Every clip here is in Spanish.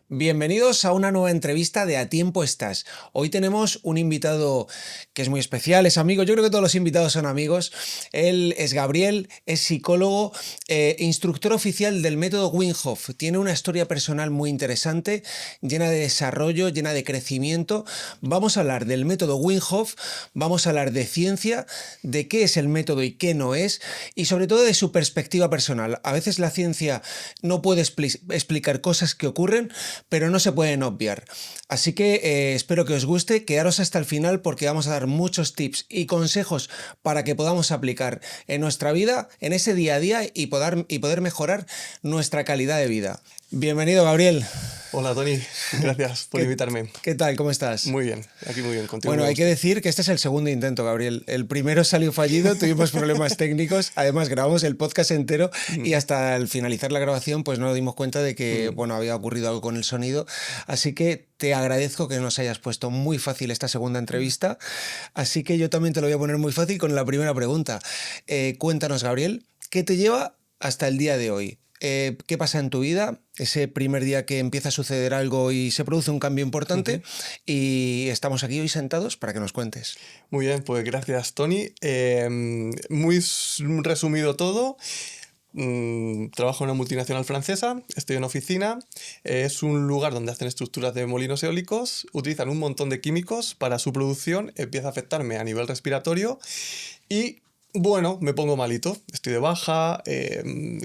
Bienvenidos a una nueva entrevista de A Tiempo Estás. Hoy tenemos un invitado que es muy especial, es amigo, yo creo que todos los invitados son amigos. Él es Gabriel, es psicólogo, instructor oficial del método Wim Hof. Tiene una historia personal muy interesante, llena de desarrollo, llena de crecimiento. Vamos a hablar del método Wim Hof, vamos a hablar de ciencia, de qué es el método y qué no es, y sobre todo de su perspectiva personal. A veces la ciencia no puede explicar cosas que ocurren, pero no se pueden obviar. Así que espero que os guste, quedaros hasta el final porque vamos a dar muchos tips y consejos para que podamos aplicar en nuestra vida, en ese día a día y poder mejorar nuestra calidad de vida. Bienvenido, Gabriel. Hola, Tony. Gracias por invitarme. ¿Qué tal? ¿Cómo estás? Muy bien, aquí muy bien, contigo. Bueno, hay que decir que este es el segundo intento, Gabriel. El primero salió fallido, tuvimos problemas técnicos, además grabamos el podcast entero y hasta al finalizar la grabación pues nos dimos cuenta de que había ocurrido algo con el sonido. Así que te agradezco que nos hayas puesto muy fácil esta segunda entrevista. Así que yo también te lo voy a poner muy fácil con la primera pregunta. Cuéntanos, Gabriel, ¿qué te lleva hasta el día de hoy? ¿Qué pasa en tu vida? Ese primer día que empieza a suceder algo y se produce un cambio importante y estamos aquí hoy sentados para que nos cuentes. Muy bien, pues gracias, Tony. Muy resumido todo. Trabajo en una multinacional francesa, estoy en oficina, es un lugar donde hacen estructuras de molinos eólicos, utilizan un montón de químicos para su producción, empieza a afectarme a nivel respiratorio y bueno, me pongo malito, estoy de baja,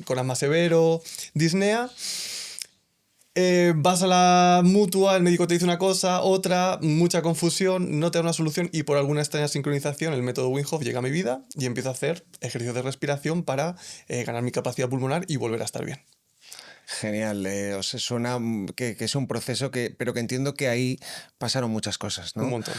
con asma severo, disnea. Vas a la mutua, el médico te dice una cosa, otra, mucha confusión, no te da una solución y por alguna extraña sincronización el método Wim Hof llega a mi vida y empiezo a hacer ejercicios de respiración para ganar mi capacidad pulmonar y volver a estar bien. Genial, o sea, suena que es un proceso pero que entiendo que ahí pasaron muchas cosas, Un ¿no? montón.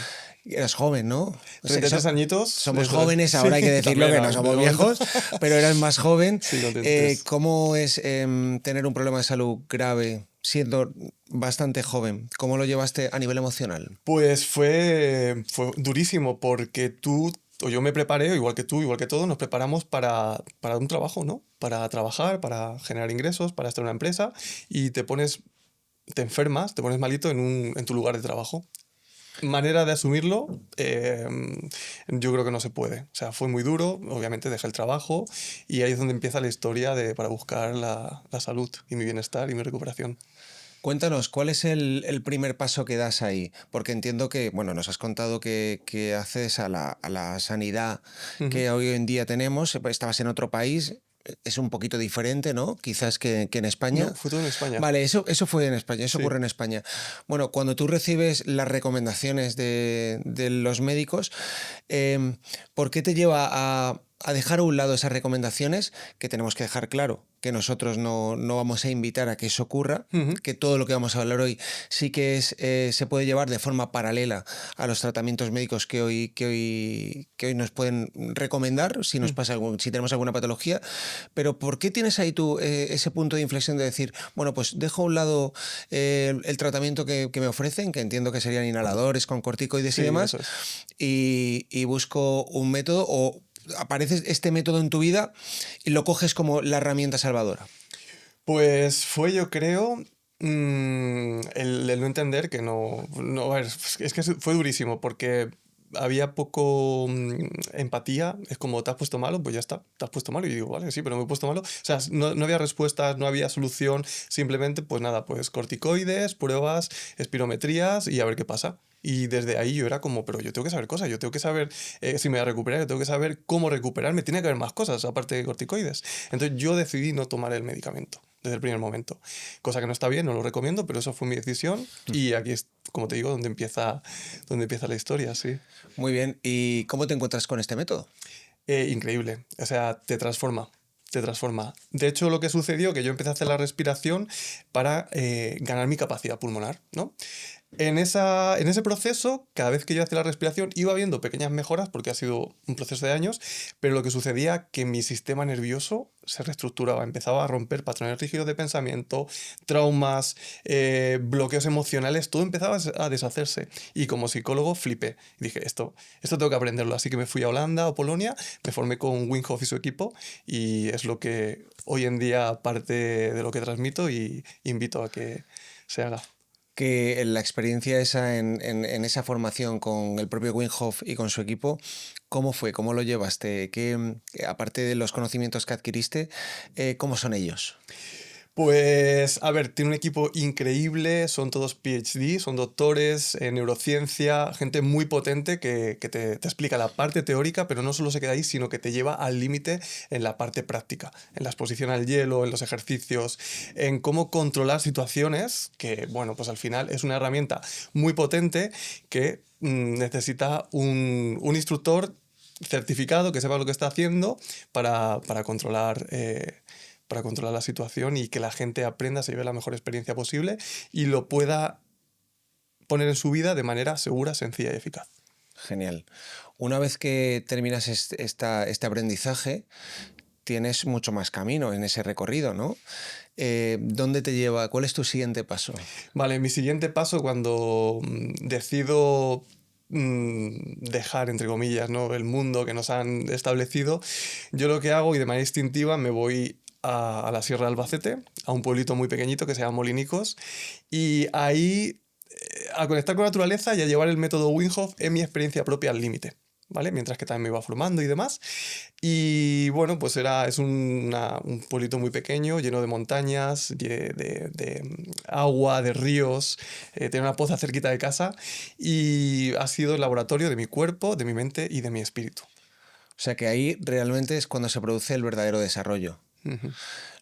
Eras joven, ¿no? O sea, 33 añitos. somos jóvenes, ahora hay que decirlo que no somos viejos, pero eras más joven. Sí, con 33. ¿Cómo es tener un problema de salud grave siendo bastante joven? ¿Cómo lo llevaste a nivel emocional? Pues fue durísimo porque tú o yo me preparé, igual que tú, igual que todos, nos preparamos para un trabajo, ¿no? Para trabajar, para generar ingresos, para estar en una empresa y te enfermas, te pones malito en tu lugar de trabajo. Manera de asumirlo, yo creo que no se puede. O sea, fue muy duro, obviamente dejé el trabajo y ahí es donde empieza la historia para buscar la salud y mi bienestar y mi recuperación. Cuéntanos, ¿cuál es el primer paso que das ahí? Porque entiendo que, bueno, nos has contado que accedes a la sanidad Ujú. que hoy en día tenemos, estabas en otro país, es un poquito diferente, ¿no? Quizás que en España. No, fue todo en España. Vale, eso fue en España, eso Sí. ocurre en España. Bueno, cuando tú recibes las recomendaciones de los médicos, ¿por qué te lleva a dejar a un lado esas recomendaciones? Que tenemos que dejar claro que nosotros no vamos a invitar a que eso ocurra, Ujú. que todo lo que vamos a hablar hoy sí que se puede llevar de forma paralela a los tratamientos médicos que hoy nos pueden recomendar si nos pasa si tenemos alguna patología. Pero ¿por qué tienes ahí tú ese punto de inflexión de decir, bueno, pues dejo a un lado el tratamiento que me ofrecen, que entiendo que serían inhaladores con corticoides Sí, y demás, eso es. y busco un método o aparece este método en tu vida y lo coges como la herramienta salvadora? Pues fue, yo creo, el no entender que a ver, es que fue durísimo porque había poco empatía. Es como, ¿te has puesto malo? Pues ya está, te has puesto malo. Y digo, vale, sí, pero me he puesto malo. O sea, no había respuestas, no había solución. Simplemente, pues nada, pues corticoides, pruebas, espirometrías y a ver qué pasa. Y desde ahí yo era como, pero yo tengo que saber cosas, yo tengo que saber si me voy a recuperar, yo tengo que saber cómo recuperarme, tiene que haber más cosas aparte de corticoides. Entonces yo decidí no tomar el medicamento desde el primer momento. Cosa que no está bien, no lo recomiendo, pero eso fue mi decisión y aquí es, como te digo, donde empieza la historia, sí. Muy bien, ¿y cómo te encuentras con este método? Increíble, o sea, te transforma. Te transforma. De hecho, lo que sucedió, que yo empecé a hacer la respiración para ganar mi capacidad pulmonar, ¿no? En ese proceso, cada vez que yo hacía la respiración, iba viendo pequeñas mejoras, porque ha sido un proceso de años, pero lo que sucedía que mi sistema nervioso se reestructuraba, empezaba a romper patrones rígidos de pensamiento, traumas, bloqueos emocionales, todo empezaba a deshacerse. Y como psicólogo flipé. Dije, esto tengo que aprenderlo. Así que me fui a Holanda o Polonia, me formé con Wim Hof y su equipo, y es lo que hoy en día parte de lo que transmito y invito a que se haga. Que la experiencia esa en esa formación con el propio Wim Hof y con su equipo, ¿cómo fue? ¿Cómo lo llevaste? Aparte de los conocimientos que adquiriste, ¿cómo son ellos? Pues, a ver, tiene un equipo increíble, son todos PhD, son doctores en neurociencia, gente muy potente que te explica la parte teórica, pero no solo se queda ahí, sino que te lleva al límite en la parte práctica, en la exposición al hielo, en los ejercicios, en cómo controlar situaciones, que, bueno, pues al final es una herramienta muy potente que necesita un instructor certificado que sepa lo que está haciendo para controlar... para controlar la situación y que la gente aprenda, se lleve la mejor experiencia posible y lo pueda poner en su vida de manera segura, sencilla y eficaz. Genial. Una vez que terminas este aprendizaje, tienes mucho más camino en ese recorrido, ¿no? ¿Dónde te lleva? ¿Cuál es tu siguiente paso? Vale, mi siguiente paso cuando decido dejar, entre comillas, ¿no? el mundo que nos han establecido, yo lo que hago y de manera instintiva me voy a la Sierra de Albacete, a un pueblito muy pequeñito que se llama Molinicos, y ahí, al conectar con la naturaleza y a llevar el método Wim Hof en mi experiencia propia al límite. ¿Vale? Mientras que también me iba formando y demás. Y bueno, pues es un pueblito muy pequeño, lleno de montañas, de agua, de ríos, tiene una poza cerquita de casa y ha sido el laboratorio de mi cuerpo, de mi mente y de mi espíritu. O sea que ahí realmente es cuando se produce el verdadero desarrollo. Ujú.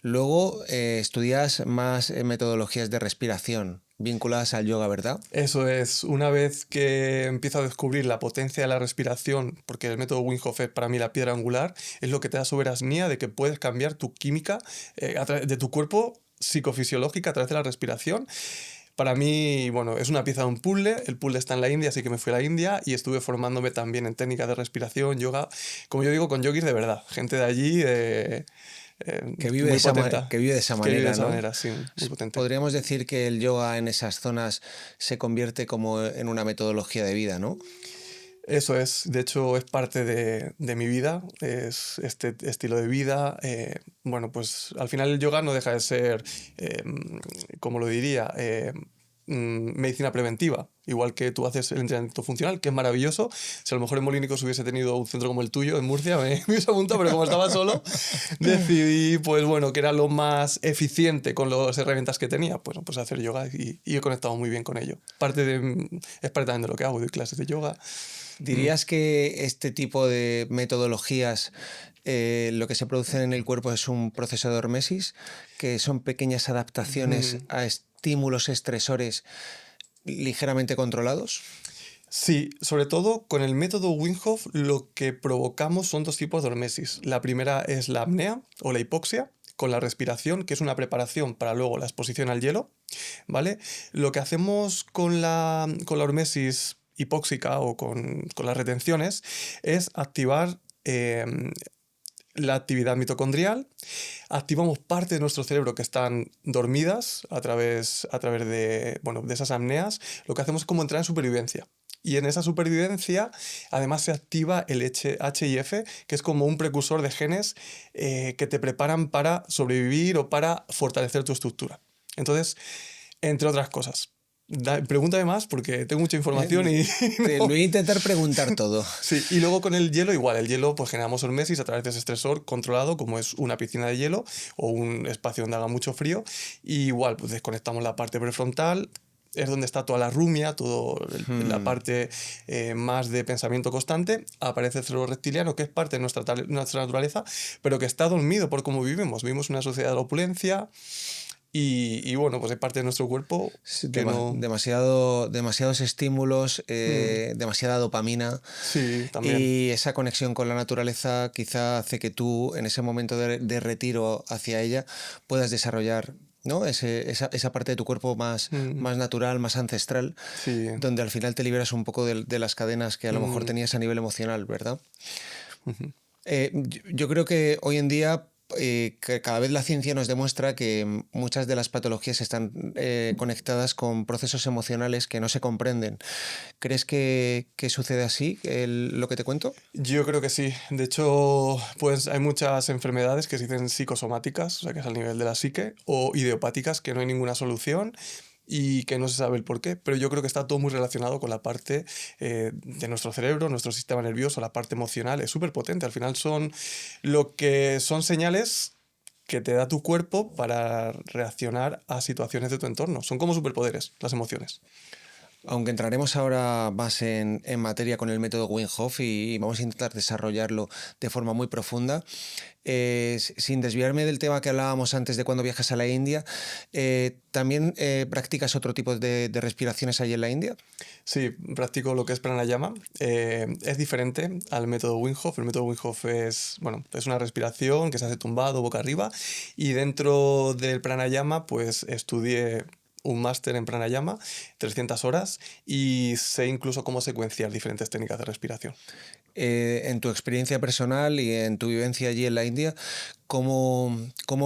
Luego estudias más metodologías de respiración vinculadas al yoga, ¿verdad? Eso es, una vez que empiezo a descubrir la potencia de la respiración, porque el método Wim Hof es para mí la piedra angular, es lo que te da soberanía de que puedes cambiar tu química de tu cuerpo psicofisiológica a través de la respiración. Para mí, bueno, es una pieza de un puzzle. El puzzle está en la India, así que me fui a la India y estuve formándome también en técnicas de respiración, yoga, como yo digo, con yogis de verdad, gente de allí, muy potente, Que vive de esa que vive de manera, esa ¿no? manera, sí, muy potente. Podríamos decir que el yoga en esas zonas se convierte como en una metodología de vida, ¿no? Eso es, de hecho es parte de mi vida, es este estilo de vida. Bueno, pues al final el yoga no deja de ser, como lo diría, medicina preventiva. Igual que tú haces el entrenamiento funcional, que es maravilloso. Si a lo mejor en Molínicos hubiese tenido un centro como el tuyo en Murcia, me hubiese apuntado, pero como estaba solo, decidí, pues bueno, que era lo más eficiente con las herramientas que tenía, pues hacer yoga y he conectado muy bien con ello. Es parte también de lo que hago, doy clases de yoga. ¿Dirías que este tipo de metodologías lo que se produce en el cuerpo es un proceso de hormesis, que son pequeñas adaptaciones Mm. a estímulos estresores ligeramente controlados? Sí, sobre todo con el método Wim Hof lo que provocamos son dos tipos de hormesis. La primera es la apnea o la hipoxia, con la respiración, que es una preparación para luego la exposición al hielo, ¿vale? Lo que hacemos con la hormesis hipóxica o con las retenciones es activar la actividad mitocondrial, activamos parte de nuestro cerebro que están dormidas a través de, bueno, de esas apneas. Lo que hacemos es como entrar en supervivencia. Y en esa supervivencia, además, se activa el HIF, que es como un precursor de genes que te preparan para sobrevivir o para fortalecer tu estructura. Entonces, entre otras cosas. Pregúntame más porque tengo mucha información y Te lo no. voy a intentar preguntar todo. Sí, y luego con el hielo igual, el hielo pues generamos hormesis a través de ese estresor controlado como es una piscina de hielo o un espacio donde haga mucho frío y igual pues desconectamos la parte prefrontal, es donde está toda la rumia, toda la Hmm. parte más de pensamiento constante, aparece el cerebro reptiliano que es parte de nuestra naturaleza, pero que está dormido por cómo vivimos una sociedad de la opulencia y bueno, pues es parte de nuestro cuerpo Sí, que no... demasiados estímulos, Mm, demasiada dopamina sí, también. y esa conexión con la naturaleza quizá hace que tú en ese momento de retiro hacia ella puedas desarrollar, ¿no? Esa parte de tu cuerpo Mm, más natural, más ancestral, sí. donde al final te liberas un poco de las cadenas que a lo mejor Mm, tenías a nivel emocional, ¿verdad? ujú. Yo creo que hoy en día que cada vez la ciencia nos demuestra que muchas de las patologías están conectadas con procesos emocionales que no se comprenden. ¿Crees que sucede así, lo que te cuento? Yo creo que sí. De hecho, pues hay muchas enfermedades que se dicen psicosomáticas, o sea, que es al nivel de la psique, o idiopáticas, que no hay ninguna solución. y que no se sabe el por qué, pero yo creo que está todo muy relacionado con la parte de nuestro cerebro, nuestro sistema nervioso, la parte emocional, es súper potente. Al final son lo que son señales que te da tu cuerpo para reaccionar a situaciones de tu entorno. Son como superpoderes, las emociones. Aunque entraremos ahora más en materia con el método Wim Hof y vamos a intentar desarrollarlo de forma muy profunda, sin desviarme del tema que hablábamos antes de cuando viajas a la India, ¿también practicas otro tipo de respiraciones allí en la India? Sí, practico lo que es pranayama. Es diferente al método Wim Hof. El método Wim Hof es, bueno, es una respiración que se hace tumbado, boca arriba, y dentro del pranayama pues estudié un máster en pranayama, 300 horas, y sé incluso cómo secuenciar diferentes técnicas de respiración. En tu experiencia personal y en tu vivencia allí en la India, ¿cómo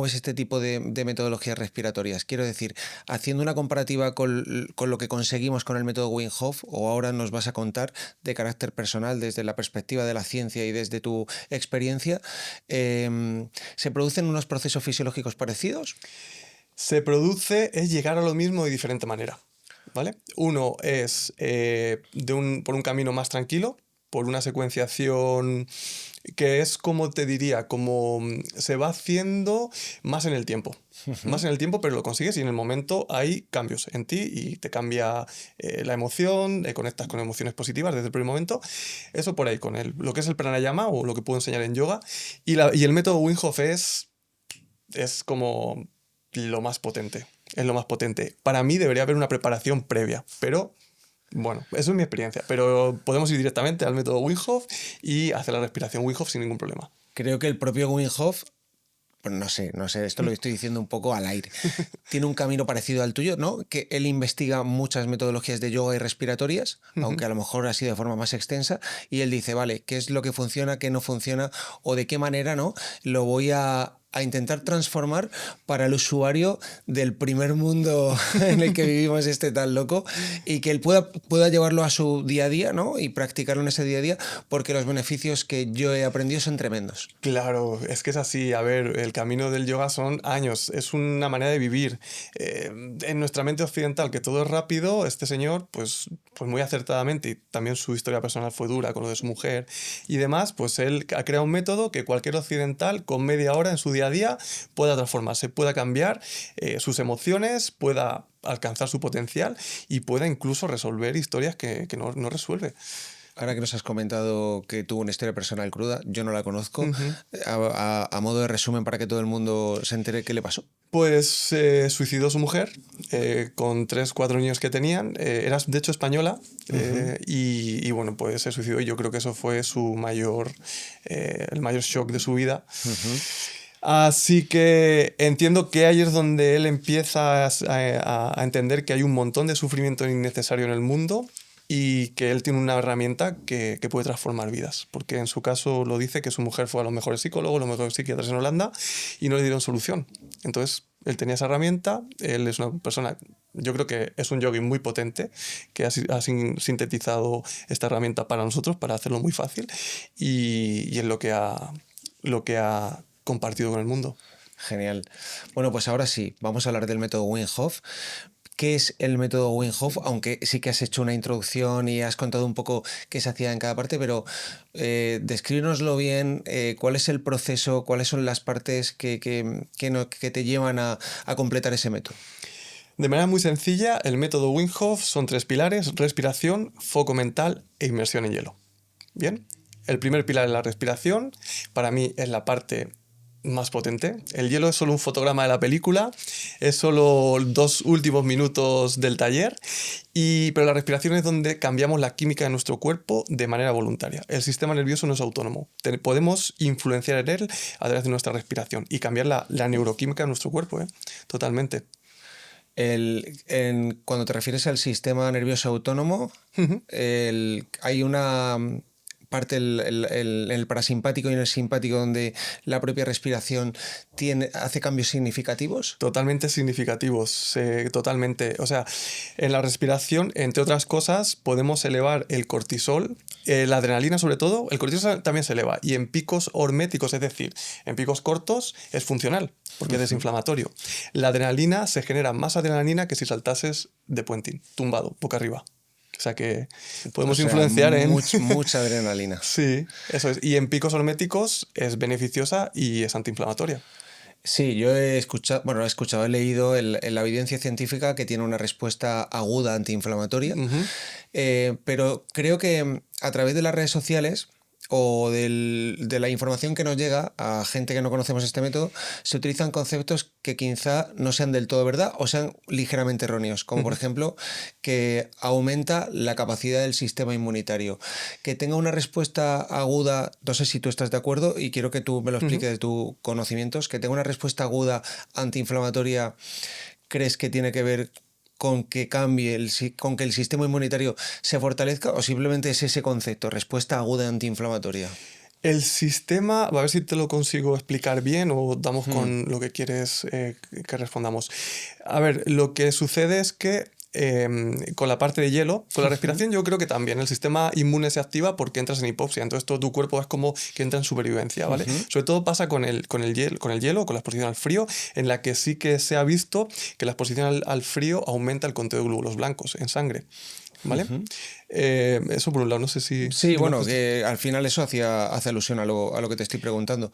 ves este tipo de metodologías respiratorias? Quiero decir, haciendo una comparativa con lo que conseguimos con el método Wim Hof, o ahora nos vas a contar de carácter personal desde la perspectiva de la ciencia y desde tu experiencia, ¿se producen unos procesos fisiológicos parecidos? Se produce es llegar a lo mismo de diferente manera, ¿vale? Uno es por un camino más tranquilo, por una secuenciación que es como te diría, como se va haciendo más en el tiempo. Ujú. Más en el tiempo, pero lo consigues y en el momento hay cambios en ti y te cambia la emoción, conectas con emociones positivas desde el primer momento. Eso por ahí, con lo que es el pranayama o lo que puedo enseñar en yoga. Y el método Wim Hof es como lo más potente. Es lo más potente. Para mí debería haber una preparación previa, pero bueno, eso es mi experiencia. Pero podemos ir directamente al método Wim Hof y hacer la respiración Wim Hof sin ningún problema. Creo que el propio Wim Hof, pues no sé, esto lo estoy diciendo un poco al aire. Tiene un camino parecido al tuyo, ¿no? Que él investiga muchas metodologías de yoga y respiratorias, aunque a lo mejor así de forma más extensa, y él dice, vale, ¿qué es lo que funciona, qué no funciona, o de qué manera, ¿no? Lo voy a intentar transformar para el usuario del primer mundo en el que vivimos este tan loco y que él pueda llevarlo a su día a día, ¿no? Y practicarlo en ese día a día, porque los beneficios que yo he aprendido son tremendos. Claro, es que es así. A ver, el camino del yoga son años, es una manera de vivir. En nuestra mente occidental, que todo es rápido, este señor, pues muy acertadamente, y también su historia personal fue dura con lo de su mujer y demás, pues él ha creado un método que cualquier occidental con media hora en su día a día pueda transformarse, pueda cambiar sus emociones, pueda alcanzar su potencial y pueda incluso resolver historias que no resuelve. Ahora que nos has comentado que tuvo una historia personal cruda, yo no la conozco. Ujú. A modo de resumen, para que todo el mundo se entere qué le pasó. Pues se suicidó su mujer con 3, 4 niños que tenían. Era de hecho española Ujú. y bueno, pues se suicidó y yo creo que eso fue el mayor shock de su vida. Ujú. Así que entiendo que ahí es donde él empieza a entender que hay un montón de sufrimiento innecesario en el mundo y que él tiene una herramienta que puede transformar vidas. Porque en su caso lo dice que su mujer fue a los mejores psicólogos, los mejores psiquiatras en Holanda y no le dieron solución. Entonces él tenía esa herramienta, él es una persona, yo creo que es un yogui muy potente, que ha sintetizado esta herramienta para nosotros, para hacerlo muy fácil y es lo que ha compartido con el mundo. Genial. Bueno, pues ahora sí, vamos a hablar del método Wim Hof. ¿Qué es el método Wim Hof? Aunque sí que has hecho una introducción y has contado un poco qué se hacía en cada parte, pero descríbenoslo bien, cuál es el proceso, cuáles son las partes que te llevan a completar ese método. De manera muy sencilla, el método Wim Hof son 3 pilares: respiración, foco mental e inmersión en hielo. Bien, el primer pilar es la respiración, para mí es la parte más potente. El hielo es solo un fotograma de la película, es solo 2 últimos minutos del taller, pero la respiración es donde cambiamos la química de nuestro cuerpo de manera voluntaria. El sistema nervioso no es autónomo, podemos influenciar en él a través de nuestra respiración y cambiar la neuroquímica de nuestro cuerpo, totalmente. Cuando te refieres al sistema nervioso autónomo, hay una parte el parasimpático y en el simpático donde la propia respiración hace cambios significativos? Totalmente significativos, totalmente. O sea, en la respiración, entre otras cosas, podemos elevar el cortisol, la adrenalina sobre todo, el cortisol también se eleva, y en picos horméticos, es decir, en picos cortos, es funcional, porque es desinflamatorio. La adrenalina se genera más adrenalina que si saltases de puenting, tumbado, boca arriba. O sea que podemos influenciar en... Mucha adrenalina. Sí, eso es. Y en picos horméticos es beneficiosa y es antiinflamatoria. Sí, yo he escuchado, he leído en la evidencia científica que tiene una respuesta aguda antiinflamatoria, pero creo que a través de las redes sociales o de la información que nos llega a gente que no conocemos este método, se utilizan conceptos que quizá no sean del todo verdad o sean ligeramente erróneos, como por ejemplo que aumenta la capacidad del sistema inmunitario, que tenga una respuesta aguda, no sé si tú estás de acuerdo y quiero que tú me lo expliques de tus conocimientos, que tenga una respuesta aguda antiinflamatoria. ¿Crees que tiene que ver con que cambie, con que el sistema inmunitario se fortalezca o simplemente es ese concepto, respuesta aguda antiinflamatoria? El sistema, a ver si te lo consigo explicar bien o damos con lo que quieres que respondamos. A ver, lo que sucede es que con la parte de hielo, con la respiración yo creo que también el sistema inmune se activa porque entras en hipoxia, entonces todo tu cuerpo es como que entra en supervivencia, ¿vale? Sobre todo pasa con el hielo, con la exposición al frío, en la que sí que se ha visto que la exposición al frío aumenta el conteo de glóbulos blancos en sangre. ¿Vale? Eso por un lado, no sé si... Sí, bueno, que al final eso hace alusión a lo que te estoy preguntando.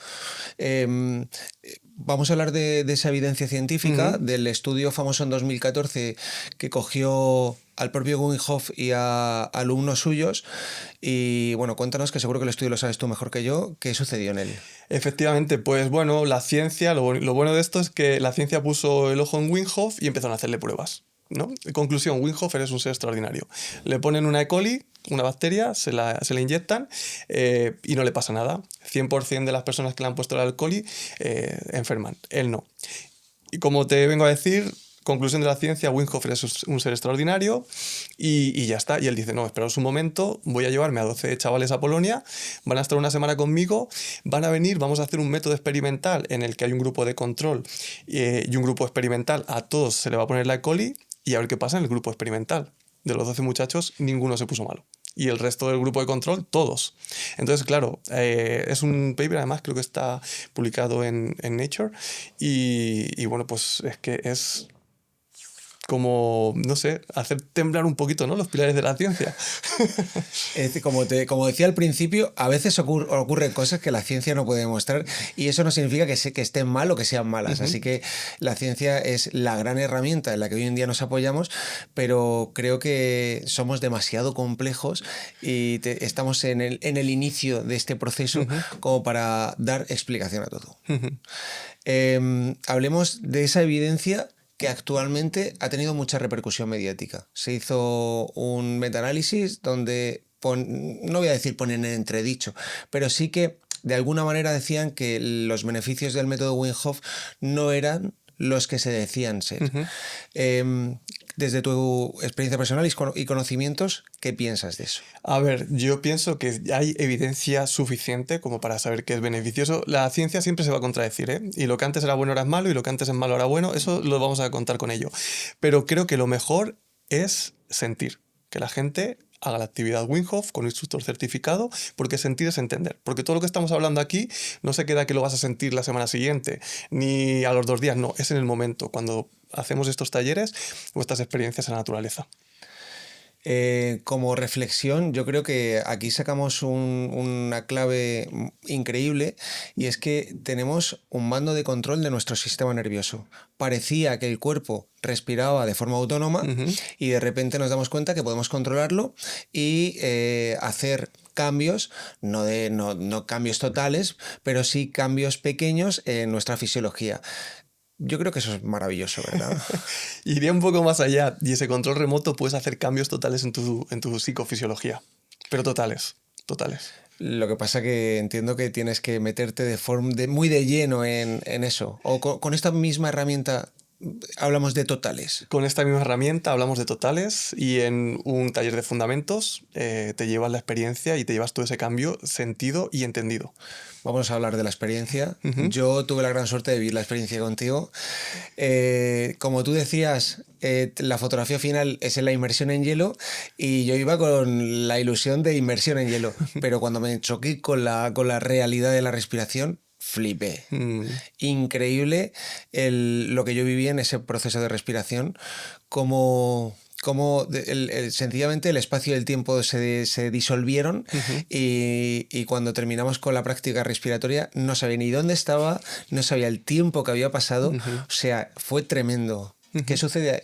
Vamos a hablar de esa evidencia científica, del estudio famoso en 2014 que cogió al propio Wim Hof y a alumnos suyos. Y bueno, cuéntanos, que seguro que el estudio lo sabes tú mejor que yo, ¿qué sucedió en él? Efectivamente, pues bueno, la ciencia, lo bueno de esto es que la ciencia puso el ojo en Wim Hof y empezaron a hacerle pruebas, ¿no? Conclusión, Wim Hof eres un ser extraordinario. Le ponen una E. coli, una bacteria, se la inyectan y no le pasa nada. 100% de las personas que le han puesto la E. coli enferman, él no. Y como te vengo a decir, conclusión de la ciencia, Wim Hof es un ser extraordinario y ya está. Y él dice, no, esperaos un momento, voy a llevarme a 12 chavales a Polonia, van a estar una semana conmigo, van a venir, vamos a hacer un método experimental en el que hay un grupo de control y un grupo experimental, a todos se le va a poner la E. coli y a ver qué pasa en el grupo experimental. De los 12 muchachos, ninguno se puso malo. Y el resto del grupo de control, todos. Entonces, claro, es un paper, además creo que está publicado en Nature. Y bueno, pues es que es como, no sé, hacer temblar un poquito, ¿no?, los pilares de la ciencia. Como decía al principio, a veces ocurren cosas que la ciencia no puede demostrar y eso no significa que estén mal o que sean malas. Así que la ciencia es la gran herramienta en la que hoy en día nos apoyamos, pero creo que somos demasiado complejos y estamos en el inicio de este proceso como para dar explicación a todo. Hablemos de esa evidencia que actualmente ha tenido mucha repercusión mediática. Se hizo un metaanálisis donde, no voy a decir ponen en entredicho, pero sí que de alguna manera decían que los beneficios del método Wim Hof no eran los que se decían ser. Desde tu experiencia personal y conocimientos, ¿qué piensas de eso? A ver, yo pienso que hay evidencia suficiente como para saber que es beneficioso. La ciencia siempre se va a contradecir, ¿eh? Y lo que antes era bueno ahora es malo y lo que antes es malo ahora bueno, eso lo vamos a contar con ello. Pero creo que lo mejor es sentir, que la gente haga la actividad Wim Hof con instructor certificado, porque sentir es entender. Porque todo lo que estamos hablando aquí no se queda que lo vas a sentir la semana siguiente, ni a los 2 días, no, es en el momento, cuando hacemos estos talleres o estas experiencias en la naturaleza. Como reflexión, yo creo que aquí sacamos una clave increíble y es que tenemos un mando de control de nuestro sistema nervioso. Parecía que el cuerpo respiraba de forma autónoma y de repente nos damos cuenta que podemos controlarlo y hacer cambios, no cambios totales, pero sí cambios pequeños en nuestra fisiología. Yo creo que eso es maravilloso, ¿verdad? Iría un poco más allá y ese control remoto puedes hacer cambios totales en tu psicofisiología, pero totales. Lo que pasa que entiendo que tienes que meterte muy de lleno en eso. ¿O con esta misma herramienta hablamos de totales? Con esta misma herramienta hablamos de totales y en un taller de fundamentos te llevas la experiencia y te llevas todo ese cambio sentido y entendido. Vamos a hablar de la experiencia. Yo tuve la gran suerte de vivir la experiencia contigo. Como tú decías, la fotografía final es en la inmersión en hielo y yo iba con la ilusión de inmersión en hielo, pero cuando me choqué con la realidad de la respiración, flipé. Increíble lo que yo viví en ese proceso de respiración, como sencillamente el espacio y el tiempo se disolvieron y cuando terminamos con la práctica respiratoria no sabía ni dónde estaba, no sabía el tiempo que había pasado, o sea, fue tremendo. ¿Qué sucede ahí?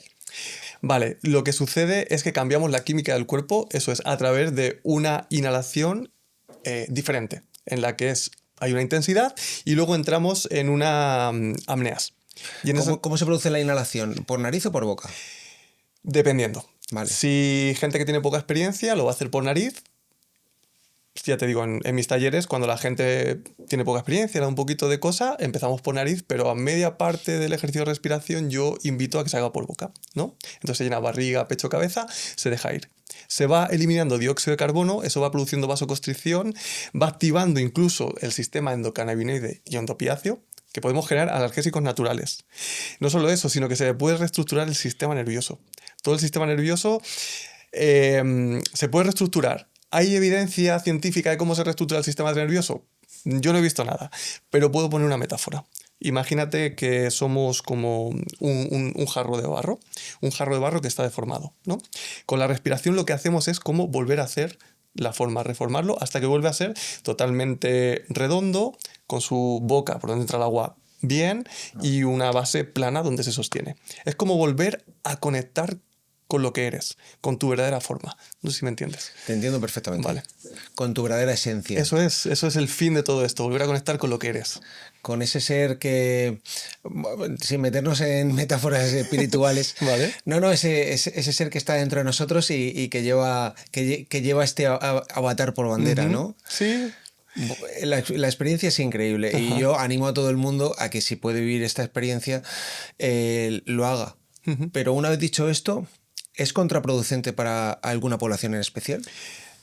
Vale, lo que sucede es que cambiamos la química del cuerpo, eso es, a través de una inhalación diferente, en la que hay una intensidad y luego entramos en una apneas. Y en ¿Cómo se produce la inhalación? ¿Por nariz o por boca? Dependiendo. Vale. Si gente que tiene poca experiencia lo va a hacer por nariz. Ya te digo, en mis talleres, cuando la gente tiene poca experiencia, da un poquito de cosa, empezamos por nariz, pero a media parte del ejercicio de respiración yo invito a que se haga por boca, ¿no? Entonces se llena barriga, pecho, cabeza, se deja ir. Se va eliminando dióxido de carbono, eso va produciendo vasoconstricción, va activando incluso el sistema endocannabinoide y endopiáceo, que podemos generar analgésicos naturales. No solo eso, sino que se puede reestructurar el sistema nervioso. Todo el sistema nervioso se puede reestructurar. ¿Hay evidencia científica de cómo se reestructura el sistema nervioso? Yo no he visto nada, pero puedo poner una metáfora. Imagínate que somos como un jarro de barro que está deformado, ¿no? Con la respiración lo que hacemos es como volver a hacer la forma, reformarlo hasta que vuelve a ser totalmente redondo, con su boca por donde entra el agua bien y una base plana donde se sostiene. Es como volver a conectar con lo que eres, con tu verdadera forma. No sé si me entiendes. Te entiendo perfectamente. Vale. Con tu verdadera esencia. Eso es el fin de todo esto, volver a conectar con lo que eres. Con ese ser que, sin meternos en metáforas espirituales, ¿Vale? No, ese ser que está dentro de nosotros y que lleva este avatar por bandera, ¿no? Sí. La experiencia es increíble. Ajá. Y yo animo a todo el mundo a que si puede vivir esta experiencia, lo haga. Pero una vez dicho esto, ¿es contraproducente para alguna población en especial?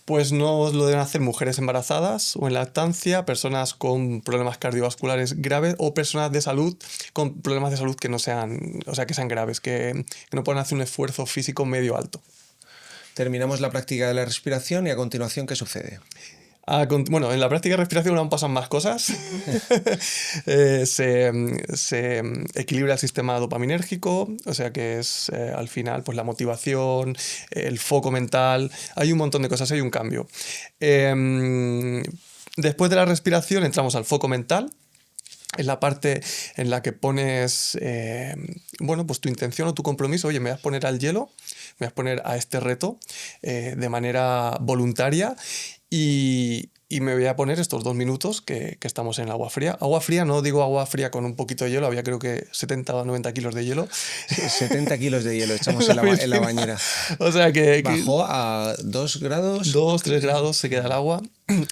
Pues no lo deben hacer mujeres embarazadas o en lactancia, personas con problemas cardiovasculares graves o personas de salud con problemas de salud que no sean, o sea, que sean graves, que no puedan hacer un esfuerzo físico medio alto. Terminamos la práctica de la respiración y a continuación, ¿qué sucede? Bueno, en la práctica de respiración aún pasan más cosas. Se equilibra el sistema dopaminérgico, o sea que es al final pues la motivación, el foco mental, hay un montón de cosas, hay un cambio. Después de la respiración entramos al foco mental. Es la parte en la que pones pues tu intención o tu compromiso. Oye, me vas a poner al hielo, me vas a poner a este reto de manera voluntaria y me voy a poner estos 2 minutos que estamos en el agua fría. Agua fría, no digo agua fría con un poquito de hielo, había creo que 70 o 90 kilos de hielo. 70 kilos de hielo echamos en la bañera. O sea que bajó a 2 grados. 2, 3 grados se queda el agua.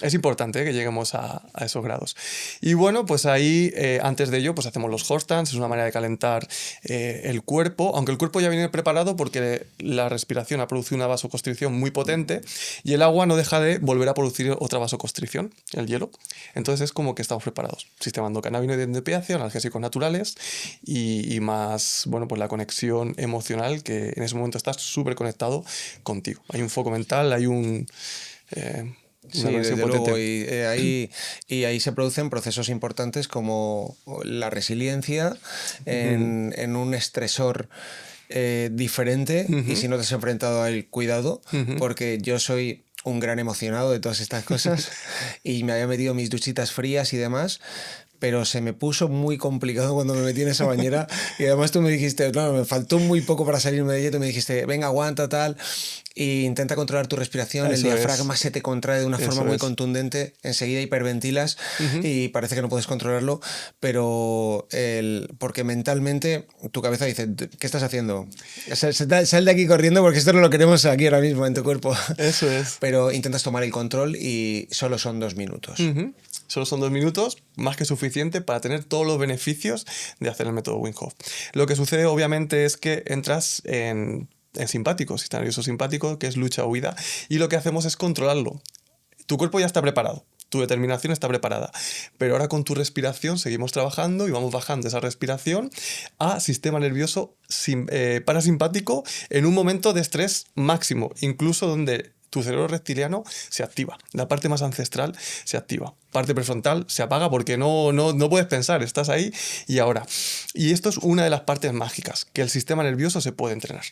Es importante que lleguemos a esos grados. Y bueno, pues ahí, antes de ello, pues hacemos los hot stands, es una manera de calentar el cuerpo, aunque el cuerpo ya viene preparado porque la respiración ha producido una vasoconstricción muy potente y el agua no deja de volver a producir otra vasoconstricción, el hielo. Entonces es como que estamos preparados. Sistema endocannabinoide de endopiáceo, analgésicos naturales y más, bueno, pues la conexión emocional que en ese momento estás súper conectado contigo. Hay un foco mental, hay un... Sí, desde luego, y ahí se producen procesos importantes como la resiliencia en un estresor diferente y si no te has enfrentado al cuidado, porque yo soy un gran emocionado de todas estas cosas y me había metido mis duchitas frías y demás, pero se me puso muy complicado cuando me metí en esa bañera y además tú me dijiste, claro, me faltó muy poco para salirme de ella, tú me dijiste, venga, aguanta, tal, e intenta controlar tu respiración, el diafragma se te contrae de una forma muy contundente, enseguida hiperventilas y parece que no puedes controlarlo, pero porque mentalmente tu cabeza dice, ¿qué estás haciendo? Sal de aquí corriendo porque esto no lo queremos aquí ahora mismo en tu cuerpo. Eso es. Pero intentas tomar el control y solo son 2 minutos. Solo son 2 minutos, más que suficiente para tener todos los beneficios de hacer el método Wim Hof. Lo que sucede obviamente es que entras en simpático, sistema nervioso simpático, que es lucha-huida, y lo que hacemos es controlarlo. Tu cuerpo ya está preparado, tu determinación está preparada, pero ahora con tu respiración seguimos trabajando y vamos bajando esa respiración a sistema nervioso parasimpático en un momento de estrés máximo, incluso donde tu cerebro reptiliano se activa, la parte más ancestral se activa, parte prefrontal se apaga porque no puedes pensar, estás ahí y ahora. Y esto es una de las partes mágicas, que el sistema nervioso se puede entrenar.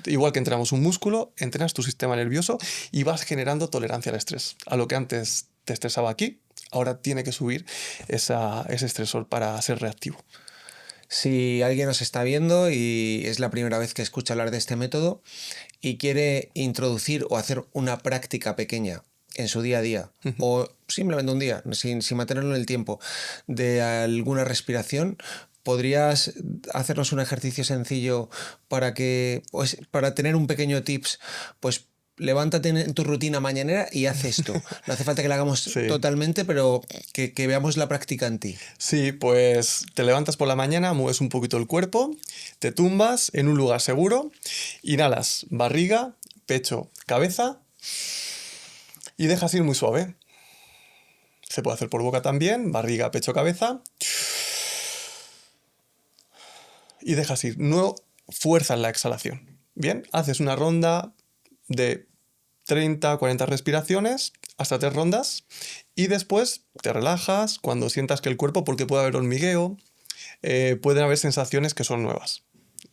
Igual que entrenamos un músculo, entrenas tu sistema nervioso y vas generando tolerancia al estrés. A lo que antes te estresaba aquí, ahora tiene que subir ese estresor para ser reactivo. Si alguien nos está viendo y es la primera vez que escucha hablar de este método y quiere introducir o hacer una práctica pequeña en su día a día, o simplemente un día, sin mantenerlo en el tiempo, de alguna respiración, ¿podrías hacernos un ejercicio sencillo para tener un pequeño tips? Pues levántate en tu rutina mañanera y haz esto. No hace falta que lo hagamos Sí. totalmente, pero que veamos la práctica en ti. Sí, pues te levantas por la mañana, mueves un poquito el cuerpo, te tumbas en un lugar seguro, inhalas barriga, pecho, cabeza y dejas ir muy suave. Se puede hacer por boca también, barriga, pecho, cabeza. Y dejas ir. No fuerzas la exhalación. Bien, haces una ronda de 30, 40 respiraciones, hasta 3 rondas, y después te relajas cuando sientas que el cuerpo, porque puede haber hormigueo, pueden haber sensaciones que son nuevas,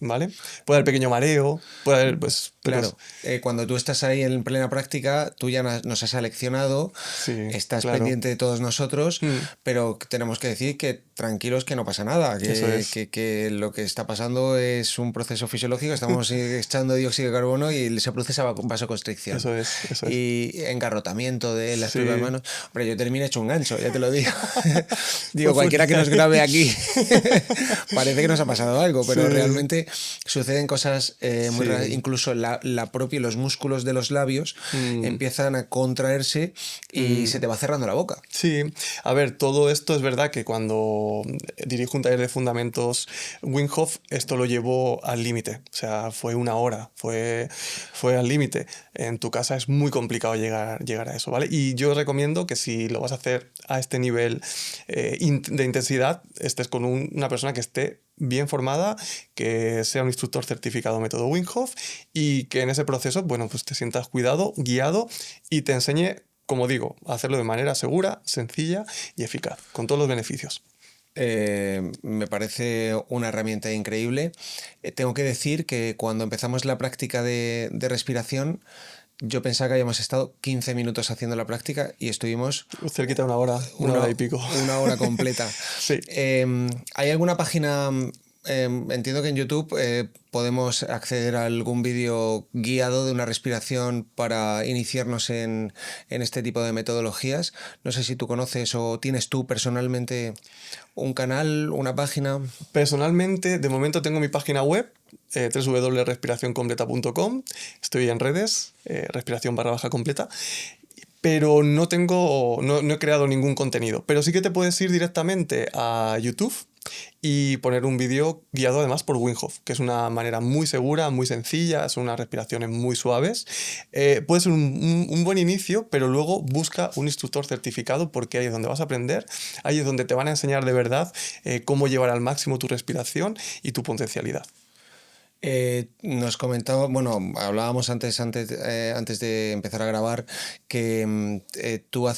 ¿vale? Puede haber pequeño mareo, puede haber, pues... Claro, cuando tú estás ahí en plena práctica, tú ya nos has seleccionado, Sí, estás claro. pendiente de todos nosotros, pero tenemos que decir que tranquilos, que no pasa nada, Eso es. que lo que está pasando es un proceso fisiológico, estamos echando dióxido de carbono y se produce esa vasoconstricción. Eso es, eso es. Y engarrotamiento de las Sí. propias manos. Hombre, yo terminé hecho un gancho, ya te lo digo. Digo, Pues cualquiera que nos porque- grabe aquí parece que nos ha pasado algo, pero Sí. realmente suceden cosas muy Sí. raras. Incluso los músculos de los labios empiezan a contraerse y se te va cerrando la boca. Sí, a ver, todo esto es verdad que cuando dirijo un taller de fundamentos Wim Hof, esto lo llevó al límite, o sea, fue 1 hora, fue al límite. En tu casa es muy complicado llegar a eso, ¿vale? Y yo recomiendo que si lo vas a hacer a este nivel de intensidad, estés con una persona que esté bien formada, que sea un instructor certificado método Wim Hof y que en ese proceso, bueno, pues te sientas cuidado, guiado y te enseñe, como digo, a hacerlo de manera segura, sencilla y eficaz, con todos los beneficios. Me parece una herramienta increíble. Tengo que decir que cuando empezamos la práctica de respiración, yo pensaba que habíamos estado 15 minutos haciendo la práctica y estuvimos Cerquita de 1 hora, una hora y pico. una hora completa. Sí. ¿Hay alguna página? Entiendo que en YouTube podemos acceder a algún vídeo guiado de una respiración para iniciarnos en este tipo de metodologías. No sé si tú conoces o tienes tú personalmente un canal, una página. Personalmente, de momento tengo mi página web, www.respiracioncompleta.com. Estoy en redes, respiración_completa. Pero no he creado ningún contenido. Pero sí que te puedes ir directamente a YouTube y poner un vídeo guiado además por Wim Hof, que es una manera muy segura, muy sencilla, son unas respiraciones muy suaves. Puede ser un buen inicio, pero luego busca un instructor certificado porque ahí es donde vas a aprender, ahí es donde te van a enseñar de verdad cómo llevar al máximo tu respiración y tu potencialidad. Nos comentaba, bueno, hablábamos antes de empezar a grabar que tú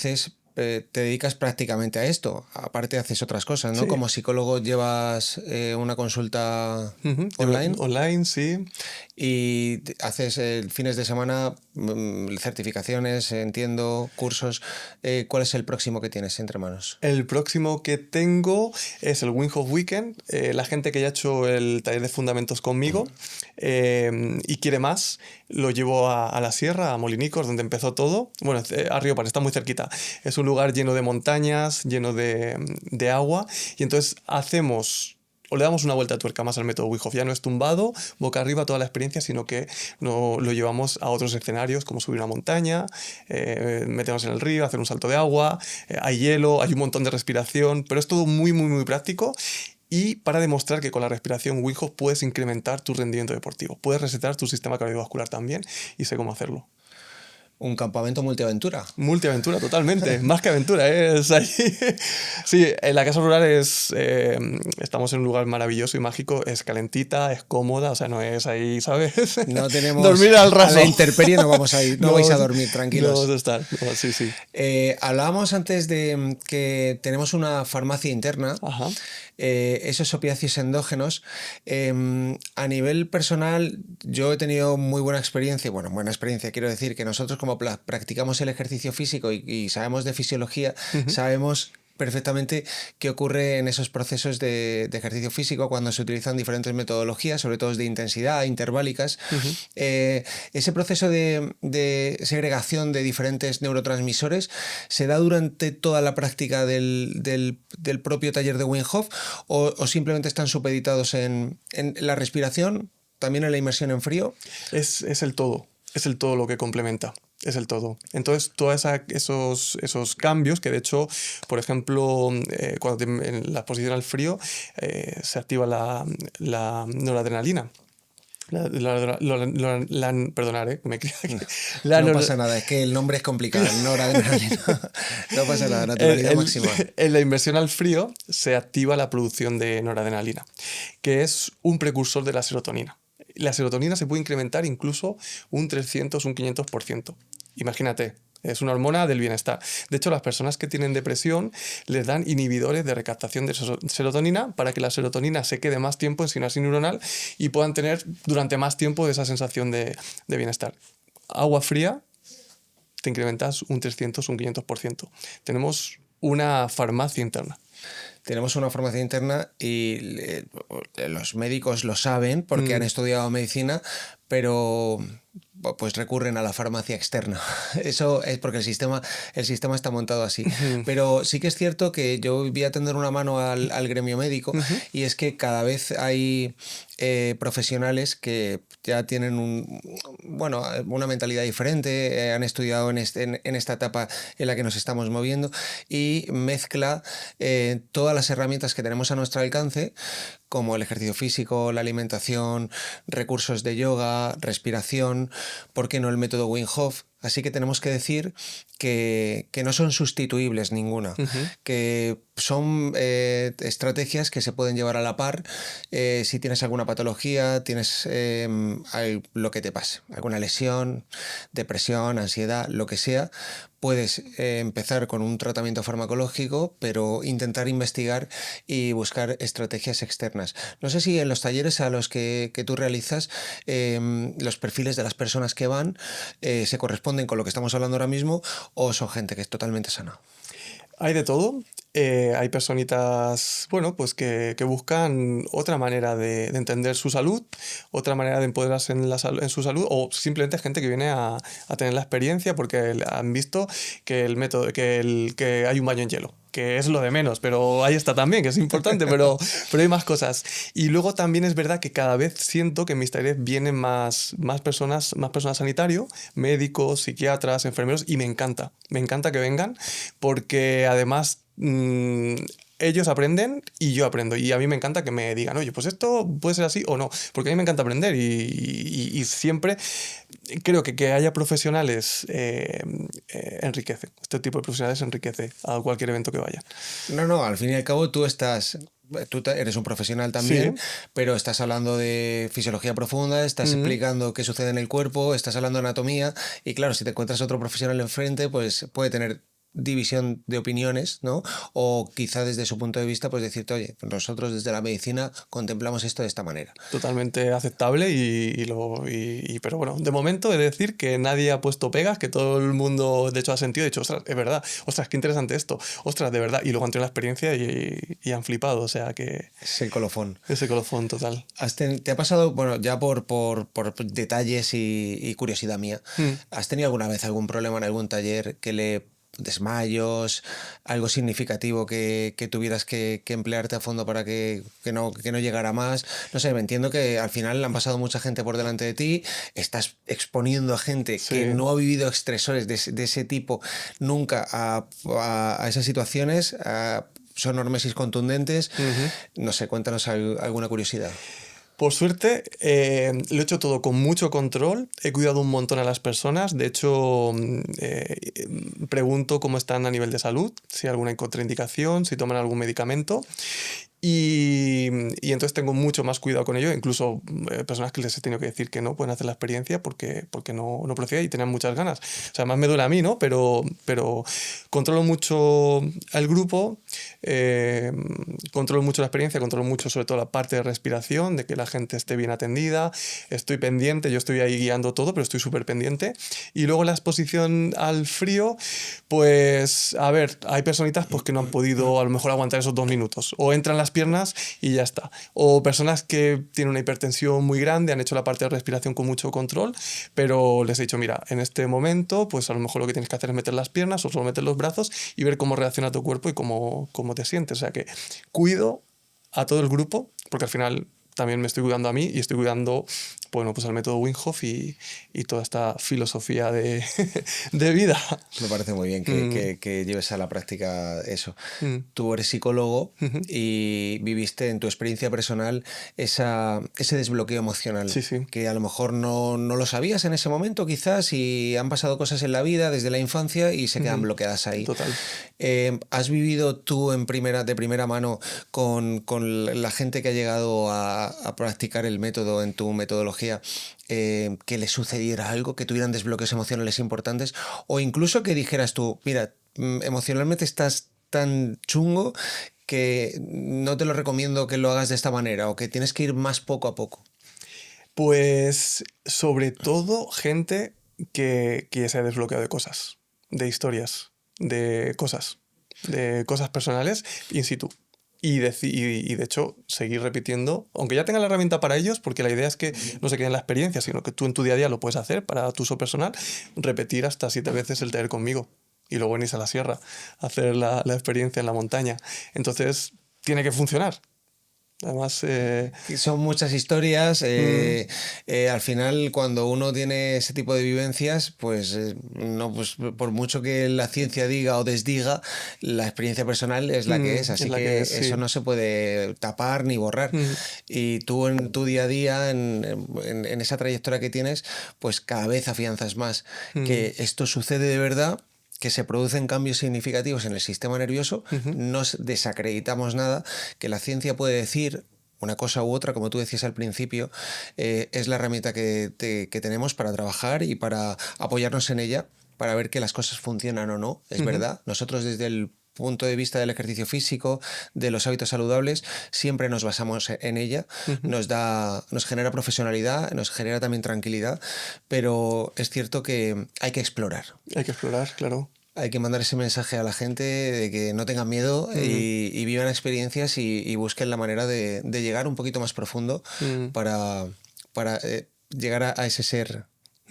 te dedicas prácticamente a esto. Aparte haces otras cosas, ¿no? Sí. Como psicólogo llevas una consulta online Online, sí. y haces fines de semana certificaciones, entiendo, cursos. ¿Cuál es el próximo que tienes entre manos? El próximo que tengo es el Wim Hof Weekend. La gente que ya ha hecho el taller de fundamentos conmigo y quiere más, lo llevo a la sierra, a Molinicos, donde empezó todo. Bueno, a Riopar, está muy cerquita. Es un lugar lleno de montañas, lleno de agua. Y entonces hacemos o le damos una vuelta de tuerca más al método Wim Hof. Ya no es tumbado, boca arriba toda la experiencia, sino que no, lo llevamos a otros escenarios, como subir una montaña, meternos en el río, hacer un salto de agua, hay hielo, hay un montón de respiración, pero es todo muy, muy, muy práctico. Y para demostrar que con la respiración Wim Hof puedes incrementar tu rendimiento deportivo, puedes resetar tu sistema cardiovascular también, y sé cómo hacerlo. Un campamento multiaventura. Multiaventura, totalmente. Más que aventura, ¿eh? Es ahí. Sí, en la casa rural estamos en un lugar maravilloso y mágico. Es calentita, es cómoda, o sea, no es ahí, ¿sabes? No tenemos... Dormir al raso. A la intemperie no vamos a ir, no vais a dormir, tranquilos. No vamos a estar, no, sí, sí. Hablábamos antes de que tenemos una farmacia interna. Ajá. Esos opiáceos endógenos. A nivel personal, yo he tenido muy buena experiencia. Bueno, buena experiencia, quiero decir que nosotros como practicamos el ejercicio físico y sabemos de fisiología, sabemos perfectamente qué ocurre en esos procesos de ejercicio físico cuando se utilizan diferentes metodologías, sobre todo de intensidad, interválicas. Ese proceso de segregación de diferentes neurotransmisores se da durante toda la práctica del propio taller de Wim Hof o simplemente están supeditados en la respiración, también en la inmersión en frío. Es el todo lo que complementa. Es el todo. Entonces, todos esos cambios, que de hecho, por ejemplo, en la exposición al frío, se activa la noradrenalina. Perdonad, me creía que... No pasa nada, es que el nombre es complicado, noradrenalina. No pasa nada, naturalidad máxima. En la inmersión al frío se activa la producción de noradrenalina, que es un precursor de la serotonina. La serotonina se puede incrementar incluso un 300, un 500%. Imagínate, es una hormona del bienestar. De hecho, las personas que tienen depresión les dan inhibidores de recaptación de serotonina para que la serotonina se quede más tiempo en sinapsis neuronal y puedan tener durante más tiempo esa sensación de bienestar. Agua fría, te incrementas un 300, un 500%. Tenemos una farmacia interna. Tenemos una formación interna y los médicos lo saben porque han estudiado medicina, pero pues recurren a la farmacia externa. Eso es porque el sistema está montado así. Pero sí que es cierto que yo voy a tender una mano al gremio médico y es que cada vez hay profesionales que ya tienen una mentalidad diferente, han estudiado en esta etapa en la que nos estamos moviendo y mezcla todas las herramientas que tenemos a nuestro alcance, como el ejercicio físico, la alimentación, recursos de yoga, respiración, ¿por qué no el método Wim Hof? Así que tenemos que decir que no son sustituibles ninguna, que son estrategias que se pueden llevar a la par si tienes alguna patología, tienes lo que te pase, alguna lesión, depresión, ansiedad, lo que sea. Puedes empezar con un tratamiento farmacológico, pero intentar investigar y buscar estrategias externas. No sé si en los talleres a los que tú realizas, los perfiles de las personas que van se corresponden con lo que estamos hablando ahora mismo o son gente que es totalmente sana. Hay de todo. Hay personitas, bueno, pues que buscan otra manera de entender su salud, otra manera de empoderarse en su salud, o simplemente gente que viene a tener la experiencia porque han visto que el método, que hay un baño en hielo, que es lo de menos, pero ahí está también, que es importante, pero hay más cosas. Y luego también es verdad que cada vez siento que en mis talleres vienen más personas sanitario, médicos, psiquiatras, enfermeros, y me encanta que vengan, porque además ellos aprenden y yo aprendo. Y a mí me encanta que me digan, oye, pues esto puede ser así o no. Porque a mí me encanta aprender y siempre creo que haya profesionales enriquece. Este tipo de profesionales enriquece a cualquier evento que vaya. No, al fin y al cabo tú eres un profesional también, Sí. pero estás hablando de fisiología profunda, estás explicando qué sucede en el cuerpo, estás hablando de anatomía y claro, si te encuentras otro profesional enfrente, pues puede tener división de opiniones, ¿no? O quizá desde su punto de vista, pues decirte, oye, nosotros desde la medicina contemplamos esto de esta manera. Totalmente aceptable pero bueno, de momento he de decir que nadie ha puesto pegas, que todo el mundo de hecho ha sentido, de hecho, ostras, es verdad, ostras, qué interesante esto, ostras, de verdad, y luego han tenido la experiencia y han flipado, o sea que... Es el colofón. Ese colofón total. ¿Te ha pasado, bueno, ya por detalles y curiosidad mía, ¿has tenido alguna vez algún problema en algún taller que le desmayos, algo significativo que tuvieras que emplearte a fondo para que no llegara más. No sé, me entiendo que al final han pasado mucha gente por delante de ti, estás exponiendo a gente que Sí. no ha vivido estresores de ese tipo nunca a esas situaciones. Son hormesis contundentes. Ujú. No sé, cuéntanos alguna curiosidad. Por suerte, lo he hecho todo con mucho control, he cuidado un montón a las personas, de hecho, pregunto cómo están a nivel de salud, si hay alguna contraindicación, si toman algún medicamento. Y entonces tengo mucho más cuidado con ello, incluso personas que les he tenido que decir que no pueden hacer la experiencia porque no procede y tenían muchas ganas. O sea, más me duele a mí, ¿no? Pero controlo mucho al grupo, controlo mucho la experiencia, controlo mucho sobre todo la parte de respiración, de que la gente esté bien atendida, estoy pendiente, yo estoy ahí guiando todo, pero estoy súper pendiente. Y luego la exposición al frío, pues, a ver, hay personitas pues, que no han podido a lo mejor aguantar esos 2 minutos, o entran las piernas y ya está. O personas que tienen una hipertensión muy grande, han hecho la parte de respiración con mucho control, pero les he dicho, mira, en este momento, pues a lo mejor lo que tienes que hacer es meter las piernas o solo meter los brazos y ver cómo reacciona tu cuerpo y cómo te sientes. O sea que cuido a todo el grupo, porque al final también me estoy cuidando a mí y estoy cuidando, bueno, pues al método Wim Hof y toda esta filosofía de vida. Me parece muy bien Mm, que lleves a la práctica eso. mm, Tú eres psicólogo ujú. y viviste en tu experiencia personal ese desbloqueo emocional, Sí, sí, que a lo mejor no lo sabías en ese momento quizás y han pasado cosas en la vida desde la infancia y se quedan ujú. bloqueadas ahí. Total. ¿Has vivido tú de primera mano con la gente que ha llegado a practicar el método en tu metodología, que le sucediera algo, que tuvieran desbloqueos emocionales importantes o incluso que dijeras tú, mira, emocionalmente estás tan chungo que no te lo recomiendo que lo hagas de esta manera o que tienes que ir más poco a poco? Pues sobre todo gente que se ha desbloqueado de cosas, de historias, de cosas personales in situ. Y de hecho, seguir repitiendo, aunque ya tenga la herramienta para ellos, porque la idea es que no se quede en la experiencia, sino que tú en tu día a día lo puedes hacer para tu uso personal, repetir hasta 7 veces el taller conmigo. Y luego venís a la sierra a hacer la experiencia en la montaña. Entonces, tiene que funcionar. Además, Y son muchas historias. mm, Al final, cuando uno tiene ese tipo de vivencias, pues no, pues por mucho que la ciencia diga o desdiga, la experiencia personal es la que es. es Así la que es, que eso sí. no se puede tapar ni borrar. Mm, Y tú en tu día a día, en esa trayectoria que tienes, pues cada vez afianzas más mm, que esto sucede de verdad, que se producen cambios significativos en el sistema nervioso, ujú, no desacreditamos nada, que la ciencia puede decir una cosa u otra, como tú decías al principio, es la herramienta que tenemos para trabajar y para apoyarnos en ella, para ver que las cosas funcionan o no, es ujú, verdad. Nosotros desde el punto de vista del ejercicio físico, de los hábitos saludables, siempre nos basamos en ella, ujú. nos genera profesionalidad, nos genera también tranquilidad, pero es cierto que hay que explorar. Hay que explorar, claro. Hay que mandar ese mensaje a la gente de que no tengan miedo Mm, y vivan experiencias y busquen la manera de llegar un poquito más profundo mm, para, para llegar a ese ser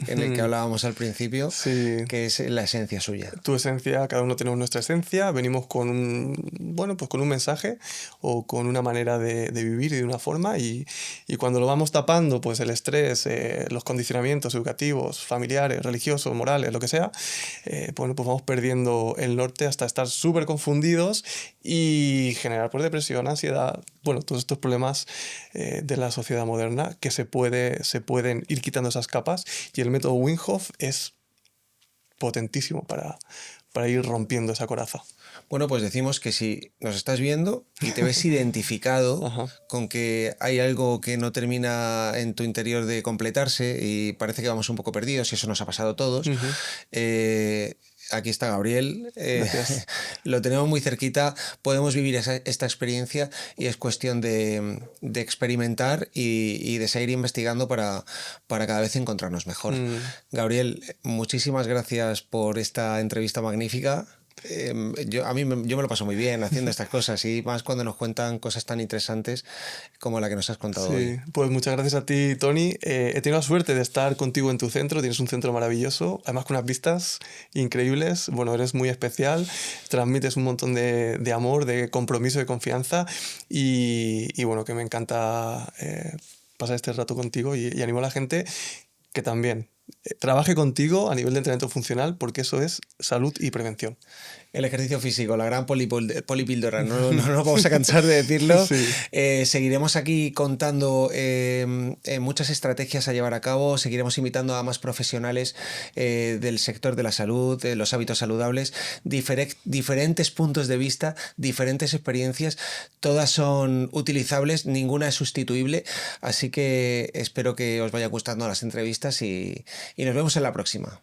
en el que hablábamos al principio, sí. que es la esencia suya. Tu esencia, cada uno tenemos nuestra esencia, venimos con bueno, pues con un mensaje o con una manera de vivir y de una forma y cuando lo vamos tapando, pues el estrés, los condicionamientos educativos, familiares, religiosos, morales, lo que sea, bueno, pues vamos perdiendo el norte hasta estar súper confundidos y generar pues depresión, ansiedad, bueno, todos estos problemas de la sociedad moderna que se pueden ir quitando esas capas y el método Wim Hof es potentísimo para ir rompiendo esa coraza. Bueno, pues decimos que si nos estás viendo y te ves identificado Ajá. con que hay algo que no termina en tu interior de completarse y parece que vamos un poco perdidos, y eso nos ha pasado a todos, Ujú. eh, aquí está Gabriel, Gracias. lo tenemos muy cerquita, podemos vivir esta experiencia y es cuestión de experimentar y de seguir investigando para cada vez encontrarnos mejor. Mm, Gabriel, muchísimas gracias por esta entrevista magnífica. Yo me lo paso muy bien haciendo estas cosas y más cuando nos cuentan cosas tan interesantes como la que nos has contado hoy. Sí, pues muchas gracias a ti, Tony. He tenido la suerte de estar contigo en tu centro. Tienes un centro maravilloso, además con unas vistas increíbles. Bueno, eres muy especial, transmites un montón de amor, de compromiso, de confianza y bueno, que me encanta pasar este rato contigo y animo a la gente que también trabaje contigo a nivel de entrenamiento funcional porque eso es salud y prevención. El ejercicio físico, la gran polipíldora, no nos vamos a cansar de decirlo. Sí. Seguiremos aquí contando muchas estrategias a llevar a cabo, seguiremos invitando a más profesionales del sector de la salud, de los hábitos saludables, diferentes puntos de vista, diferentes experiencias, todas son utilizables, ninguna es sustituible, así que espero que os vaya gustando las entrevistas y nos vemos en la próxima.